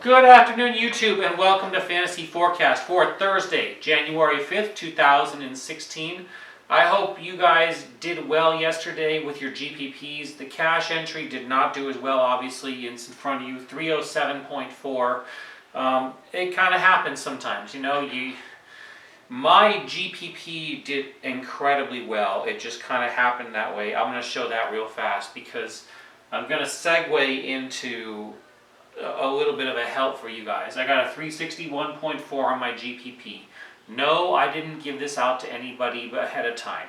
Good afternoon, YouTube, and welcome to Fantasy Forecast for Thursday, January 5th, 2016. I hope you guys did well yesterday with your GPPs. The cash entry did not do as well, obviously. It's in front of you, 307.4. It kind of happens sometimes, you know. My GPP did incredibly well. It just kind of happened that way. I'm going to show that real fast because I'm going to segue into a little bit of a help for you guys. I got a 361.4 on my GPP. No, I didn't give this out to anybody ahead of time.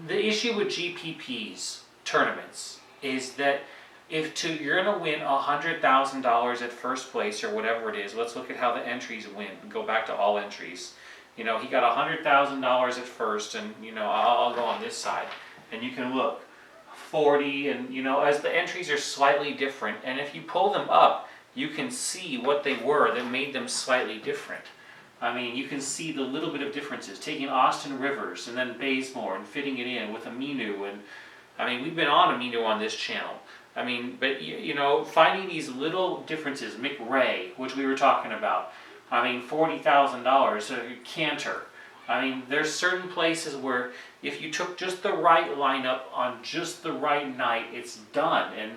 The issue with GPPs tournaments is that you're going to win $100,000 at first place or whatever it is. Let's look at how the entries win. Go back to all entries. You know, he got $100,000 at first, and you know, I'll go on this side, and you can look. 40, and you know, as the entries are slightly different, and if you pull them up, you can see what they were that made them slightly different. I mean, you can see the little bit of differences, taking Austin Rivers and then Bazemore and fitting it in with Aminu, and I mean, we've been on Aminu on this channel. I mean, but you know, finding these little differences, McRae, which we were talking about, I mean, $40,000, Cantor. I mean, there's certain places where if you took just the right lineup on just the right night, it's done. And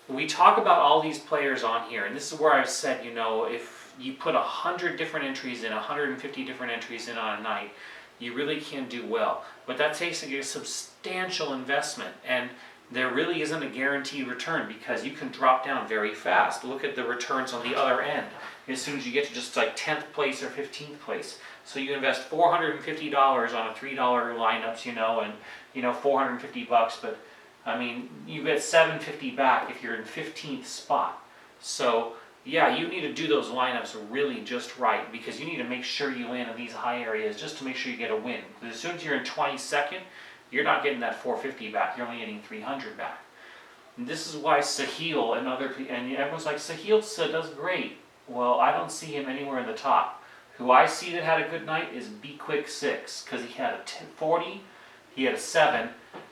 we talk about all these players on here, and this is where I've said, you know, if you put 100 different entries in, 150 different entries in on a night, you really can do well. But that takes a substantial investment, and there really isn't a guaranteed return because you can drop down very fast. Look at the returns on the other end as soon as you get to just like 10th place or 15th place. So you invest $450 on a $3 lineups, you know, and you know, $450 bucks, but I mean, you get $750 back if you're in 15th spot. So yeah, you need to do those lineups really just right because you need to make sure you land in these high areas just to make sure you get a win. Because as soon as you're in 22nd, you're not getting that $450 back. You're only getting $300 back. And this is why Sahil and everyone's like, Sahil does great. Well, I don't see him anywhere in the top. Who I see that had a good night is Be Quick 6 because he had a 40, he had a 7.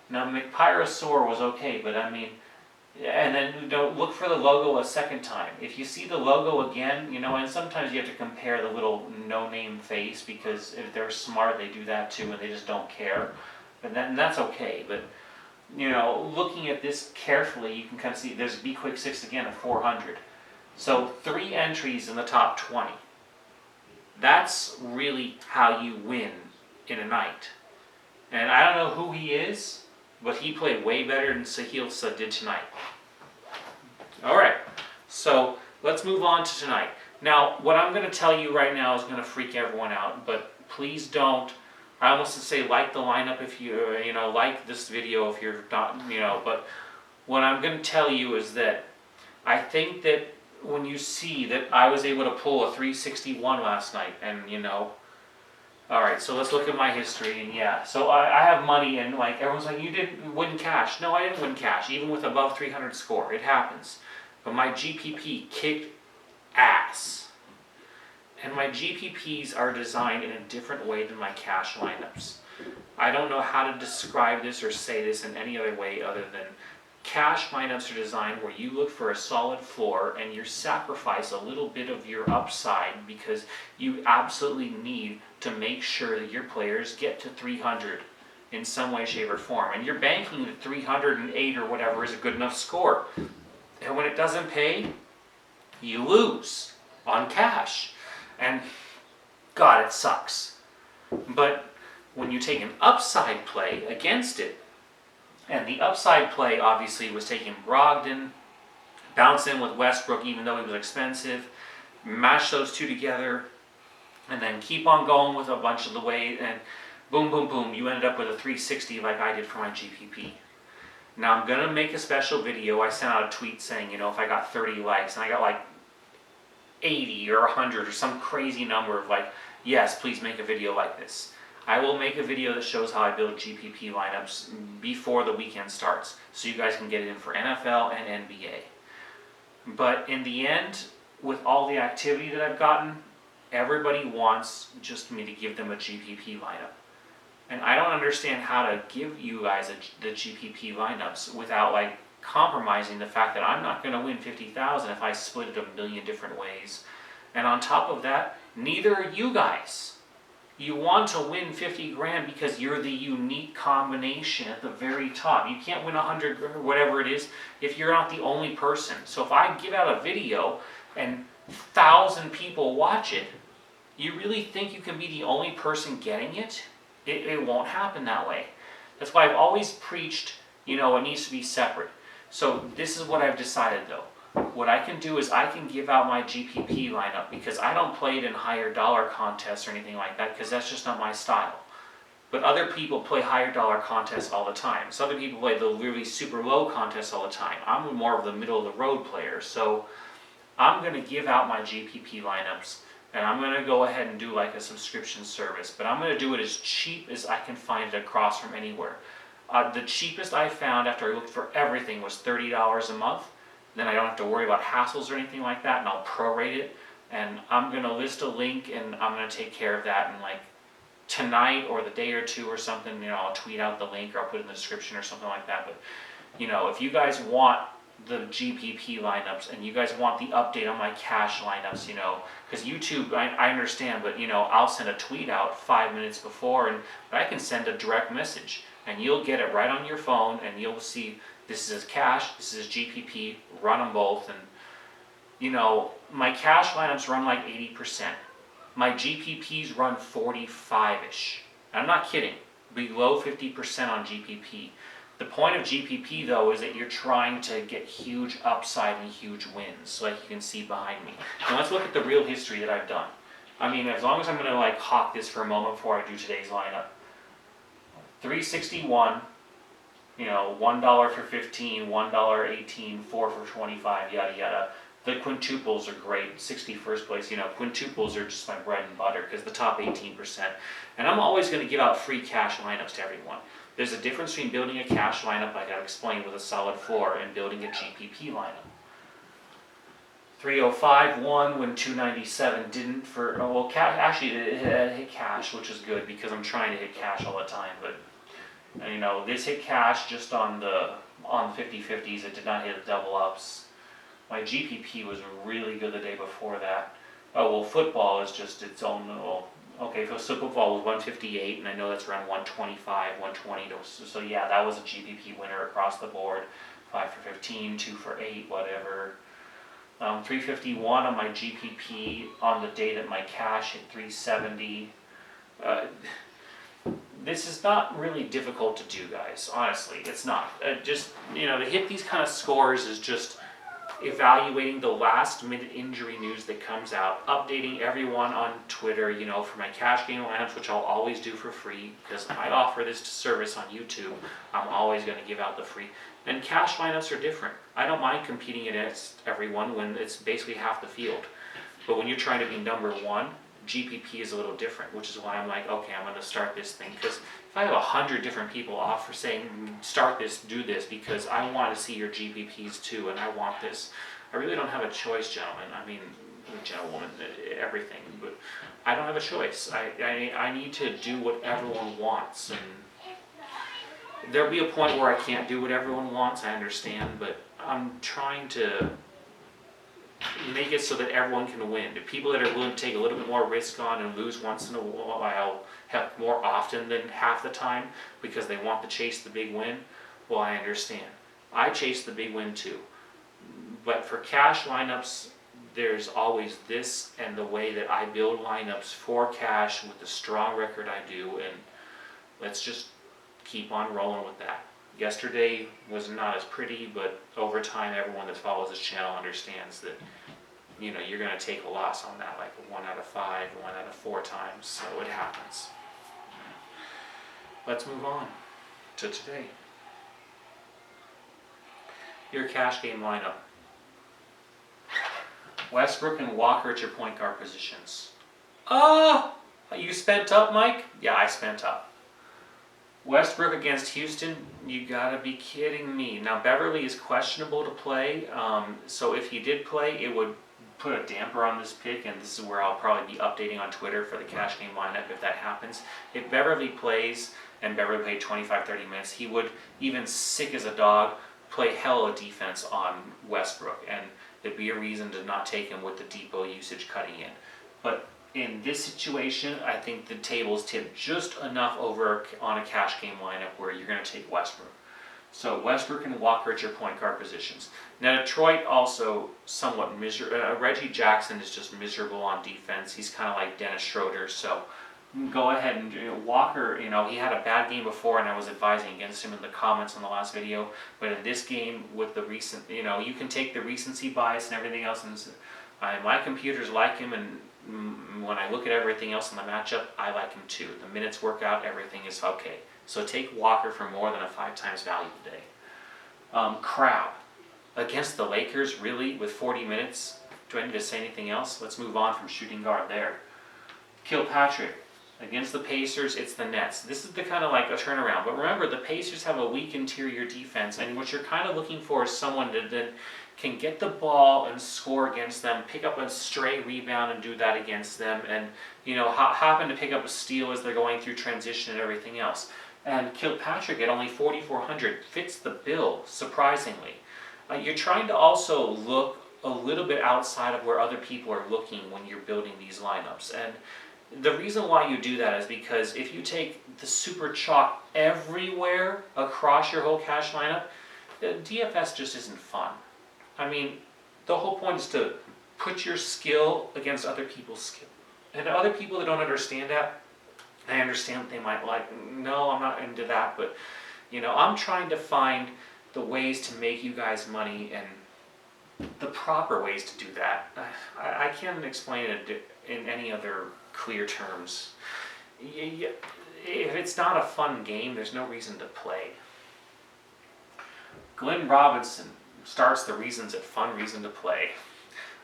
Now McPyrosaur was okay, but I mean, and then don't look for the logo a second time. If you see the logo again, you know, and sometimes you have to compare the little no-name face because if they're smart, they do that too, and they just don't care. And that's okay, but you know, looking at this carefully, you can kind of see there's Be Quick 6 again at 400. So 3 entries in the top 20. That's really how you win in a night. And I don't know who he is, but he played way better than Sahil did tonight. Alright, so let's move on to tonight. Now, what I'm going to tell you right now is going to freak everyone out, but please don't. I almost say like the lineup if you know, like this video if you're not, you know, but what I'm going to tell you is that I think that when you see that I was able to pull a 361 last night, and you know, alright, so let's look at my history, and yeah, so I have money, and like everyone's like, you didn't win cash. No, I didn't win cash, even with above 300 score, it happens. But my GPP kicked ass. And my GPPs are designed in a different way than my cash lineups. I don't know how to describe this or say this in any other way other than cash lineups are designed where you look for a solid floor and you sacrifice a little bit of your upside because you absolutely need to make sure that your players get to 300 in some way, shape, or form. And you're banking that 308 or whatever is a good enough score. And when it doesn't pay, you lose on cash. And God, it sucks. But when you take an upside play against it, and the upside play obviously was taking Brogdon, bounce in with Westbrook even though he was expensive, mash those two together, and then keep on going with a bunch of the way, and boom, boom, boom, you ended up with a 360 like I did for my GPP. Now I'm going to make a special video. I sent out a tweet saying, you know, if I got 30 likes, and I got like 80 or 100 or some crazy number of like, yes, please make a video like this. I will make a video that shows how I build GPP lineups before the weekend starts, so you guys can get it in for NFL and NBA. But in the end, with all the activity that I've gotten, everybody wants just me to give them a GPP lineup. And I don't understand how to give you guys the GPP lineups without like compromising the fact that I'm not going to win 50,000 if I split it a million different ways. And on top of that, neither are you guys. You want to win 50 grand because you're the unique combination at the very top. You can't win 100 or whatever it is if you're not the only person. So if I give out a video and 1,000 people watch it, you really think you can be the only person getting it? It won't happen that way. That's why I've always preached, it needs to be separate. So this is what I've decided though. What I can do is I can give out my GPP lineup because I don't play it in higher dollar contests or anything like that because that's just not my style. But other people play higher dollar contests all the time. So other people play the really super low contests all the time. I'm more of the middle of the road player. So I'm going to give out my GPP lineups and I'm going to go ahead and do like a subscription service. But I'm going to do it as cheap as I can find it across from anywhere. The cheapest I found after I looked for everything was $30 a month. Then I don't have to worry about hassles or anything like that, and I'll prorate it. And I'm going to list a link, and I'm going to take care of that. And like tonight or the day or two or something, I'll tweet out the link or I'll put it in the description or something like that. But if you guys want the GPP lineups and you guys want the update on my cash lineups, because YouTube, I understand, but I'll send a tweet out 5 minutes before, but I can send a direct message, and you'll get it right on your phone, and you'll see. This is cash, this is GPP, run them both, and my cash lineups run like 80%. My GPPs run 45-ish. I'm not kidding, below 50% on GPP. The point of GPP though is that you're trying to get huge upside and huge wins, like you can see behind me. Now let's look at the real history that I've done. As long as I'm gonna like hawk this for a moment before I do today's lineup. 361, $1 for 15, $1.18, 4 for 25, yada yada. The quintuples are great. 61st place, quintuples are just my bread and butter because the top 18%. And I'm always going to give out free cash lineups to everyone. There's a difference between building a cash lineup, like I explained, with a solid floor, and building a GPP lineup. 305 won when 297 didn't actually it hit cash, which is good because I'm trying to hit cash all the time, but this hit cash just on 50-50s. It did not hit the double ups. My GPP was really good the day before that. Oh well, football is just its own little. Okay, so football was 158, and I know that's around 125, 120. So yeah, that was a GPP winner across the board. 5 for 15, 2 for 8, whatever. 351 on my GPP on the day that my cash hit 370. This is not really difficult to do, guys. Honestly, it's not. To hit these kind of scores is just evaluating the last minute injury news that comes out, updating everyone on Twitter, for my cash game lineups, which I'll always do for free because I offer this service on YouTube. I'm always going to give out the free. And cash lineups are different. I don't mind competing against everyone when it's basically half the field. But when you're trying to be number one, GPP is a little different, which is why I'm like, okay, I'm going to start this thing. Because if I have 100 different people offer saying, start this, do this, because I want to see your GPPs too, and I want this, I really don't have a choice, gentlemen. Gentlewoman, everything. But I don't have a choice. I need to do what everyone wants. And there'll be a point where I can't do what everyone wants, I understand, but I'm trying to make it so that everyone can win. The people that are willing to take a little bit more risk on and lose once in a while, more often than half the time, because they want to chase the big win, well, I understand. I chase the big win too. But for cash lineups, there's always this and the way that I build lineups for cash with the strong record I do, and let's just keep on rolling with that. Yesterday was not as pretty, but over time, everyone that follows this channel understands that, you're going to take a loss on that, like 1 out of 5, 1 out of 4 times, so it happens. Let's move on to today. Your cash game lineup. Westbrook and Walker at your point guard positions. You spent up, Mike? Yeah, I spent up. Westbrook against Houston, you gotta be kidding me. Now Beverly is questionable to play, so if he did play, it would put a damper on this pick, and this is where I'll probably be updating on Twitter for the cash game lineup if that happens. If Beverly plays, and Beverly played 25-30 minutes, he would, even sick as a dog, play hell of defense on Westbrook, and there'd be a reason to not take him with the depot usage cutting in. But in this situation, I think the table's tipped just enough over on a cash game lineup where you're going to take Westbrook. So Westbrook and Walker at your point guard positions. Now Detroit also somewhat miserable. Reggie Jackson is just miserable on defense. He's kind of like Dennis Schroeder. So go ahead and Walker, he had a bad game before and I was advising against him in the comments on the last video. But in this game with the recent, you can take the recency bias and everything else. And my computers like him, and when I look at everything else in the matchup, I like him too. The minutes work out, everything is okay. So take Walker for more than a 5 times value today. Crowd against the Lakers, really, with 40 minutes. Do I need to say anything else? Let's move on from shooting guard there. Kilpatrick against the Pacers, it's the Nets. This is the kind of like a turnaround. But remember, the Pacers have a weak interior defense, and what you're kind of looking for is someone that then can get the ball and score against them, pick up a stray rebound and do that against them, and happen to pick up a steal as they're going through transition and everything else. And Kilpatrick at only 4,400 fits the bill, surprisingly. You're trying to also look a little bit outside of where other people are looking when you're building these lineups. And the reason why you do that is because if you take the super chalk everywhere across your whole cash lineup, DFS just isn't fun. I mean, the whole point is to put your skill against other people's skill. And other people that don't understand that, I understand that they might like, no, I'm not into that, but I'm trying to find the ways to make you guys money and the proper ways to do that. I can't explain it in any other clear terms. If it's not a fun game, there's no reason to play. Glenn Robinson starts the reasons at fun reason to play.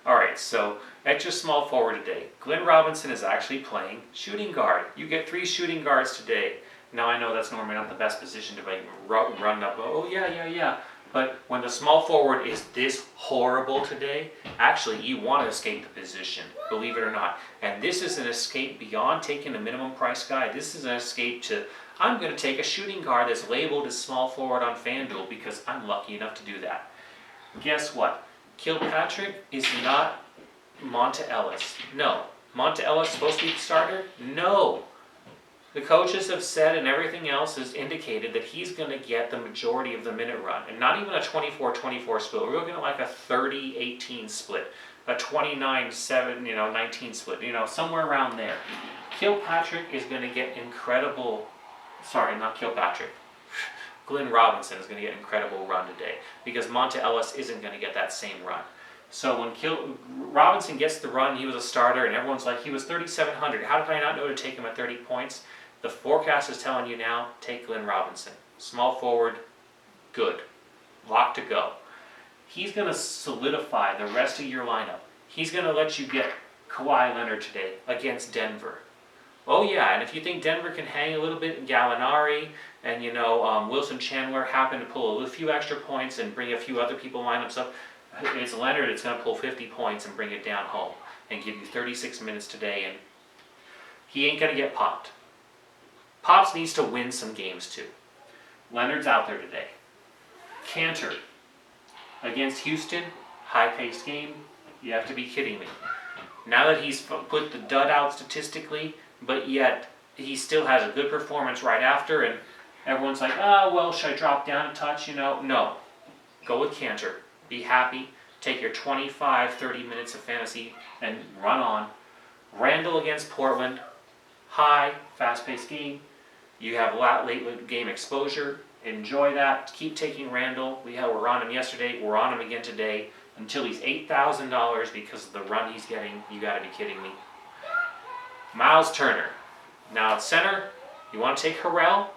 Alright, so at your small forward today, Glenn Robinson is actually playing shooting guard. You get 3 shooting guards today. Now I know that's normally not the best position to make run up, oh yeah. But when the small forward is this horrible today, actually you want to escape the position, believe it or not. And this is an escape beyond taking a minimum price guy. This is an escape to, I'm going to take a shooting guard that's labeled as small forward on FanDuel because I'm lucky enough to do that. Guess what? Kilpatrick is not Monta Ellis. No. Monta Ellis supposed to be the starter? No. The coaches have said and everything else has indicated that he's going to get the majority of the minute run. And not even a 24-24 split. We're looking at like a 30-18 split. A 29-7, 19 split. Somewhere around there. Kilpatrick is going to get incredible... Sorry, not Kilpatrick. Glenn Robinson is going to get an incredible run today because Monta Ellis isn't going to get that same run. So when Robinson gets the run, he was a starter, and everyone's like, he was 3,700. How did I not know to take him at 30 points? The forecast is telling you now, take Glenn Robinson. Small forward, good. Lock to go. He's going to solidify the rest of your lineup. He's going to let you get Kawhi Leonard today against Denver. Oh yeah, and if you think Denver can hang a little bit in Gallinari and Wilson Chandler happen to pull a few extra points and bring a few other people lineups up, it's Leonard that's going to pull 50 points and bring it down home and give you 36 minutes today, and he ain't going to get popped. Pops needs to win some games too. Leonard's out there today. Cantor against Houston, high-paced game. You have to be kidding me. Now that he's put the dud out statistically, but yet he still has a good performance right after, and everyone's like, should I drop down a touch? No. Go with Cantor. Be happy. Take your 25, 30 minutes of fantasy and run on. Randall against Portland. High, fast-paced game. You have late game exposure. Enjoy that. Keep taking Randall. We were on him yesterday. We're on him again today. Until he's $8,000 because of the run he's getting. You got to be kidding me. Miles Turner. Now at center, you want to take Harrell?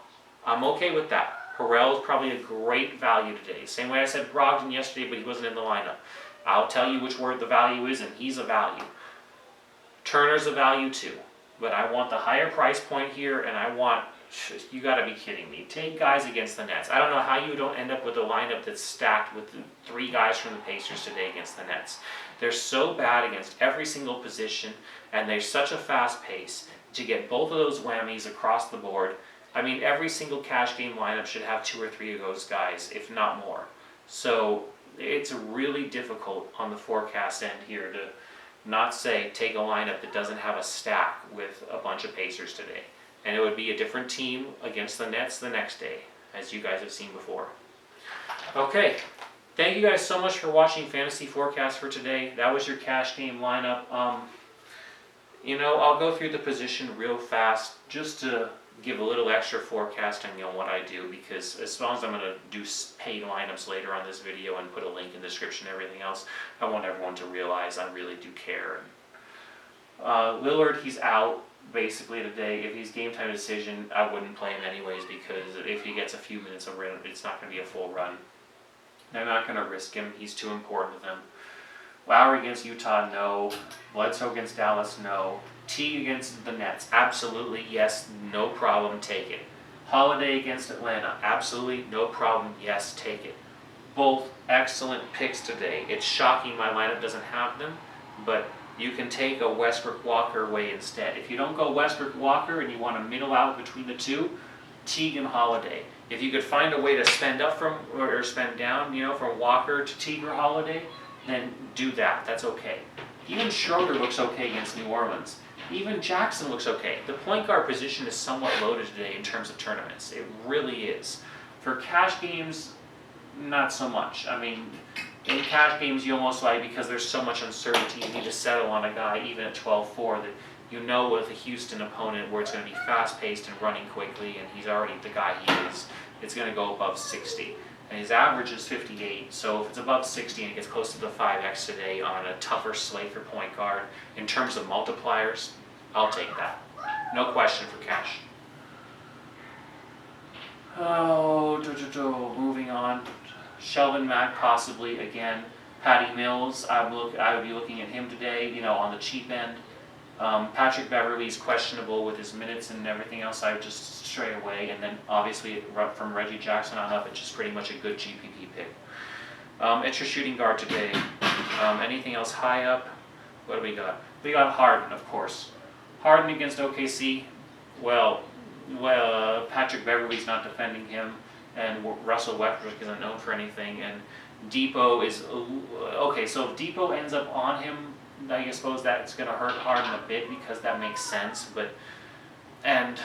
I'm okay with that. Harrell is probably a great value today. Same way I said Brogdon yesterday, but he wasn't in the lineup. I'll tell you which word the value is, and he's a value. Turner's a value too. But I want the higher price point here, and you got to be kidding me. Take guys against the Nets. I don't know how you don't end up with a lineup that's stacked with 3 guys from the Pacers today against the Nets. They're so bad against every single position, and they're such a fast pace to get both of those whammies across the board. I mean, every single cash game lineup should have 2 or 3 of those guys, if not more. So it's really difficult on the forecast end here to not say take a lineup that doesn't have a stack with a bunch of Pacers today. And it would be a different team against the Nets the next day, as you guys have seen before. Okay, thank you guys so much for watching Fantasy Forecast for today. That was your cash game lineup. I'll go through the position real fast just to give a little extra forecasting on what I do, because as long as I'm going to do paid lineups later on this video and put a link in the description and everything else, I want everyone to realize I really do care. Lillard, he's out basically today. If he's game time decision, I wouldn't play him anyways, because if he gets a few minutes of run, it's not going to be a full run. I'm not going to risk him. He's too important to them. Lowry against Utah, no. Bledsoe against Dallas, no. Teague against the Nets, absolutely, yes, no problem, take it. Holiday against Atlanta, absolutely, no problem, yes, take it. Both excellent picks today. It's shocking my lineup doesn't have them, but you can take a Westbrook Walker away instead. If you don't go Westbrook Walker and you want to middle out between the two, Teague and Holiday. If you could find a way to spend up from or spend down, from Walker to Teague or Holiday, then do that. That's okay. Even Schroeder looks okay against New Orleans. Even Jackson looks okay. The point guard position is somewhat loaded today in terms of tournaments. It really is. For cash games, not so much. I mean, in cash games, you almost because there's so much uncertainty, you need to settle on a guy even at 12-4 that with a Houston opponent where it's going to be fast-paced and running quickly, and he's already the guy he is, it's going to go above 60. And his average is 58, so if it's above 60 and it gets close to the 5x today on a tougher slate for point guard, in terms of multipliers, I'll take that. No question for cash. Moving on. Shelvin Mack possibly again. Patty Mills, I would be looking at him today, on the cheap end. Patrick Beverley's questionable with his minutes and everything else. I would just stray away, and then obviously from Reggie Jackson on up, it's just pretty much a good GPP pick. It's your shooting guard today. Anything else high up? What do we got? We got Harden, of course. Harden against OKC. Well, Patrick Beverley's not defending him, and Russell Westbrook isn't known for anything, and Depot is okay. So if Depot ends up on him, I suppose that's going to hurt Harden a bit, because that makes sense. And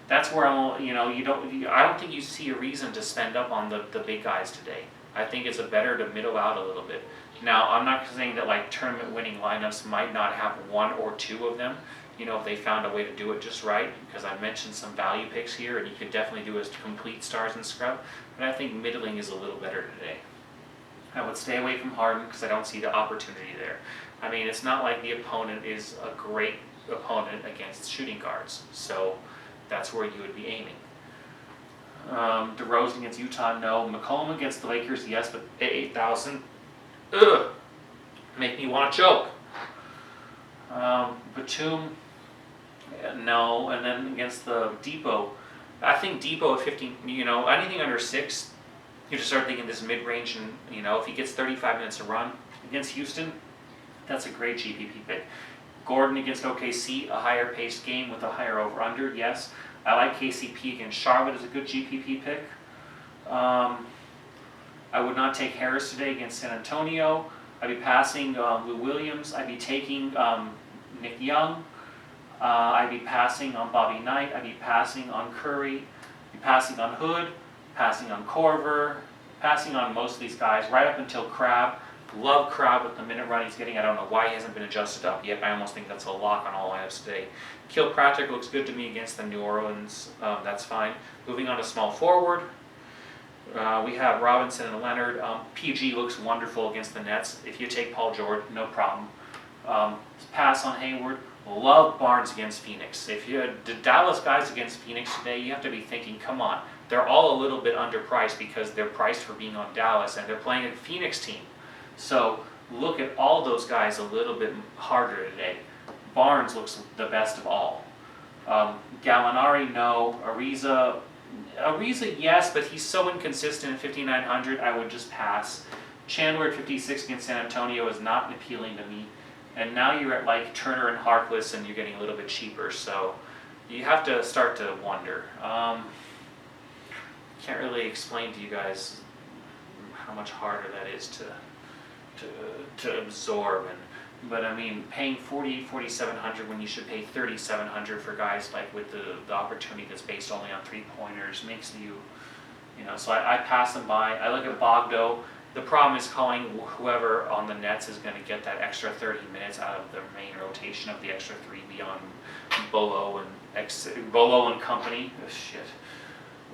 that's where I don't think you see a reason to spend up on the big guys today. I think it's better to middle out a little bit. Now, I'm not saying that tournament winning lineups might not have one or two of them, if they found a way to do it just right, because I mentioned some value picks here, and you could definitely do a complete stars and scrub, but I think middling is a little better today. I would stay away from Harden because I don't see the opportunity there. I mean, it's not like the opponent is a great opponent against shooting guards, so that's where you would be aiming. DeRozan against Utah, no. McCollum against the Lakers, yes, but at 8,000, make me want to choke. Batum, no. And then against the Depot, I think Depot at 15, anything under 6, you just start thinking this mid-range, and if he gets 35 minutes to run against Houston, that's a great GPP pick. Gordon against OKC, a higher paced game with a higher over-under, yes. I like KCP against Charlotte as a good GPP pick. I would not take Harris today against San Antonio. I'd be passing Lou Williams. I'd be taking Nick Young. I'd be passing on Bobby Knight. I'd be passing on Curry. I'd be passing on Hood. Passing on Korver. Passing on most of these guys, right up until Crabbe. Love Crabbe with the minute run he's getting. I don't know why he hasn't been adjusted up yet. I almost think that's a lock on all lineups today. Kilpatrick looks good to me against the New Orleans. That's fine. Moving on to small forward. We have Robinson and Leonard. PG looks wonderful against the Nets. If you take Paul George, no problem. Pass on Hayward. Love Barnes against Phoenix. If you had the Dallas guys against Phoenix today, you have to be thinking, come on. They're all a little bit underpriced because they're priced for being on Dallas, and they're playing a Phoenix team. So look at all those guys a little bit harder today. Barnes looks the best of all. Gallinari, no. Ariza, yes, but he's so inconsistent at 5,900, I would just pass. Chandler at 56 against San Antonio is not appealing to me. And now you're at Turner and Harkless, and you're getting a little bit cheaper. So you have to start to wonder. Can't really explain to you guys how much harder that is to absorb. But I mean, paying 4,700 when you should pay 3,700 for guys like with the opportunity that's based only on 3-pointers makes you, so I pass them by. I look at Bogdo. The problem is calling whoever on the Nets is going to get that extra 30 minutes out of the main rotation of the extra 3 beyond Bolo and company. Oh, shit.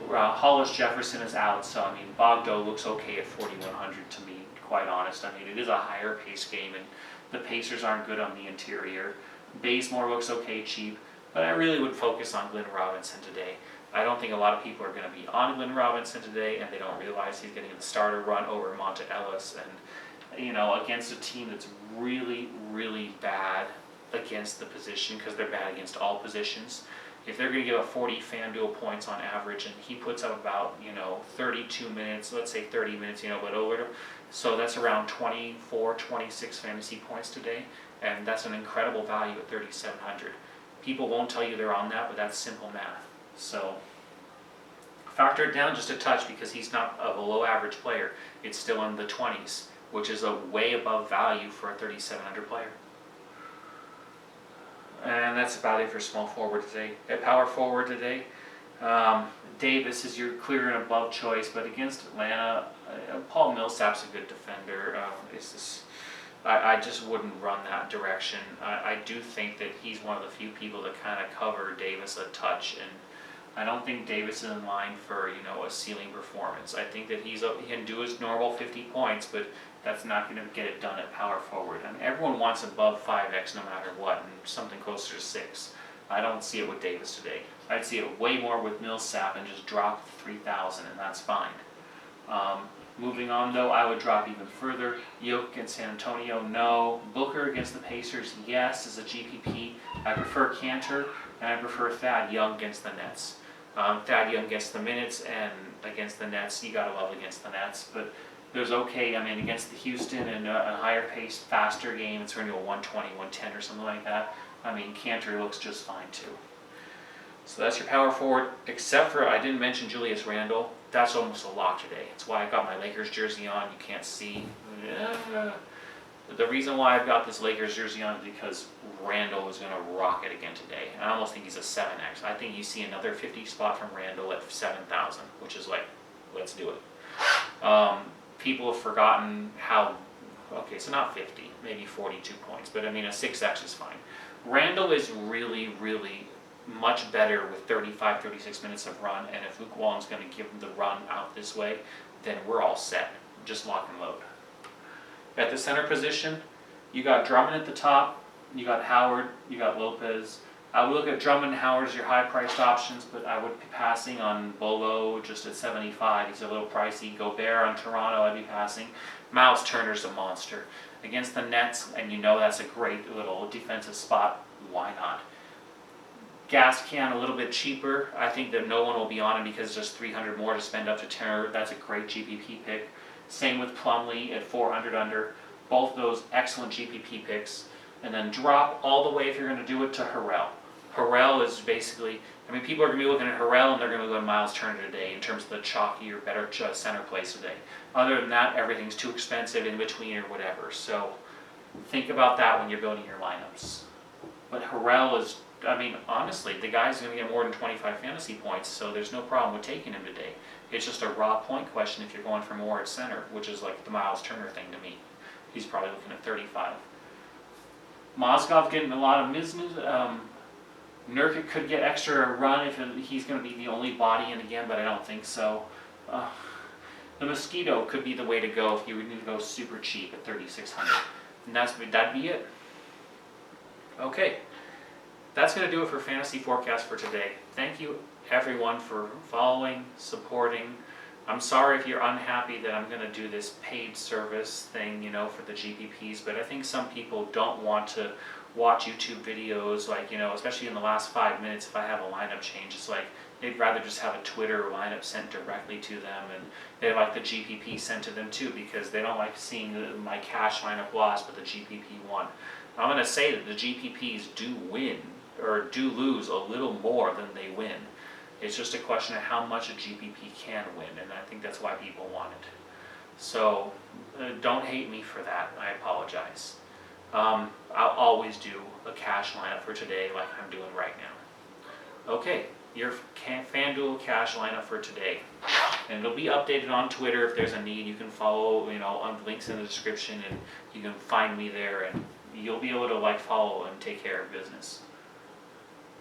Hollis Jefferson is out, so I mean, Bogdo looks okay at 4,100 to me, quite honest. I mean, it is a higher pace game, and the Pacers aren't good on the interior. Bazemore looks okay cheap, but I really would focus on Glenn Robinson today. I don't think a lot of people are going to be on Glenn Robinson today, and they don't realize he's getting the starter run over Monta Ellis, and against a team that's really, really bad against the position, because they're bad against all positions. If they're going to give up 40 FanDuel points on average, and he puts up about 32 minutes, let's say 30 minutes, but over, so that's around 24, 26 fantasy points today, and that's an incredible value at 3,700. People won't tell you they're on that, but that's simple math. So factor it down just a touch, because he's not a below average player. It's still in the 20s, which is a way above value for a 3,700 player. And that's about it for small forward today. At power forward today, Davis is your clear and above choice, but against Atlanta, Paul Millsap's a good defender. I just wouldn't run that direction. I do think that he's one of the few people that kind of cover Davis a touch, and I don't think Davis is in line for a ceiling performance. I think that he can do his normal 50 points, but that's not going to get it done at power forward. I mean, everyone wants above 5x no matter what, and something closer to 6. I don't see it with Davis today. I'd see it way more with Millsap and just drop 3,000, and that's fine. Moving on though, I would drop even further. Yoke against San Antonio, no. Booker against the Pacers, yes, as a GPP. I prefer Cantor, and I prefer Thad Young against the Nets. Thad Young gets the minutes, and against the Nets, you gotta love against the Nets. But there's okay, I mean, against the Houston and a higher paced, faster game, it's going to go 120, 110 or something like that. I mean, Cantor looks just fine too. So that's your power forward, except for, I didn't mention Julius Randle. That's almost a lock today. It's why I got my Lakers jersey on. You can't see. The reason why I've got this Lakers jersey on is because Randle is going to rock it again today. I almost think he's a 7x. I think you see another 50 spot from Randle at 7,000, which is like, let's do it. People have forgotten how, okay, so not 50, maybe 42 points, but I mean a 6x is fine. Randle is really, really much better with 35, 36 minutes of run, and if Luke Walton's going to give him the run out this way, then we're all set. Just lock and load. At the center position, you got Drummond at the top, you got Howard, you got Lopez. I would look at Drummond and Howard as your high-priced options, but I would be passing on Bolo just at 75. He's a little pricey. Gobert on Toronto, I'd be passing. Miles Turner's a monster. Against the Nets, and that's a great little defensive spot, why not? Gas can a little bit cheaper. I think that no one will be on him because just 300 more to spend up to Turner. That's a great GPP pick. Same with Plumlee at 400 under. Both those excellent GPP picks. And then drop all the way, if you're going to do it, to Harrell. Harrell is basically, people are going to be looking at Harrell and they're going to go to Miles Turner today in terms of the chalkier, better center plays today. Other than that, everything's too expensive in between or whatever. So think about that when you're building your lineups. But Harrell is, honestly, the guy's going to get more than 25 fantasy points, so there's no problem with taking him today. It's just a raw point question if you're going for more at center, which is like the Miles Turner thing to me. He's probably looking at 35. Mozgov getting a lot of business. Nurkic could get extra run if he's going to be the only body in again, but I don't think so. The Mosquito could be the way to go if you need to go super cheap at 3,600. And that'd be it. Okay. That's going to do it for Fantasy Forecast for today. Thank you, everyone, for following, supporting. I'm sorry if you're unhappy that I'm going to do this paid service thing, for the GPPs, but I think some people don't want to watch YouTube videos, especially in the last 5 minutes if I have a lineup change. It's like they'd rather just have a Twitter lineup sent directly to them, and they like the GPP sent to them too because they don't like seeing my cash lineup lost, but the GPP won. I'm going to say that the GPPs do win, or do lose a little more than they win. It's just a question of how much a GPP can win, and I think that's why people want it. So don't hate me for that. I apologize. I'll always do a cash lineup for today like I'm doing right now. Okay, your FanDuel cash lineup for today. And it'll be updated on Twitter if there's a need. You can follow, on links in the description, and you can find me there, and you'll be able to follow and take care of business.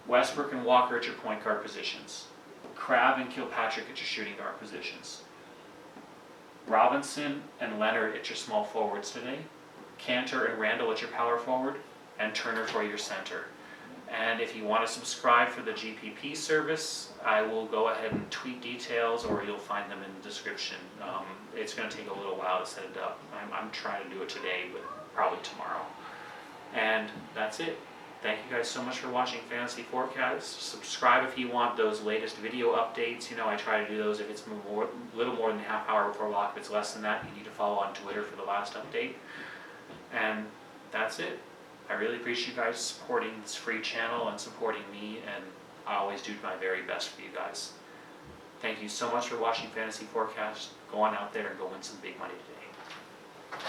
Westbrook and Walker at your point guard positions. Crabbe and Kilpatrick at your shooting guard positions. Robinson and Leonard at your small forwards today. Cantor and Randall at your power forward, and Turner for your center. And if you want to subscribe for the GPP service, I will go ahead and tweet details, or you'll find them in the description. It's going to take a little while to set it up. I'm trying to do it today, but probably tomorrow. And that's it. Thank you guys so much for watching Fantasy Forecast. Subscribe if you want those latest video updates. I try to do those if it's a little more than a half hour before lock. If it's less than that, you need to follow on Twitter for the last update. And that's it. I really appreciate you guys supporting this free channel and supporting me, and I always do my very best for you guys. Thank you so much for watching Fantasy Forecast. Go on out there and go win some big money today.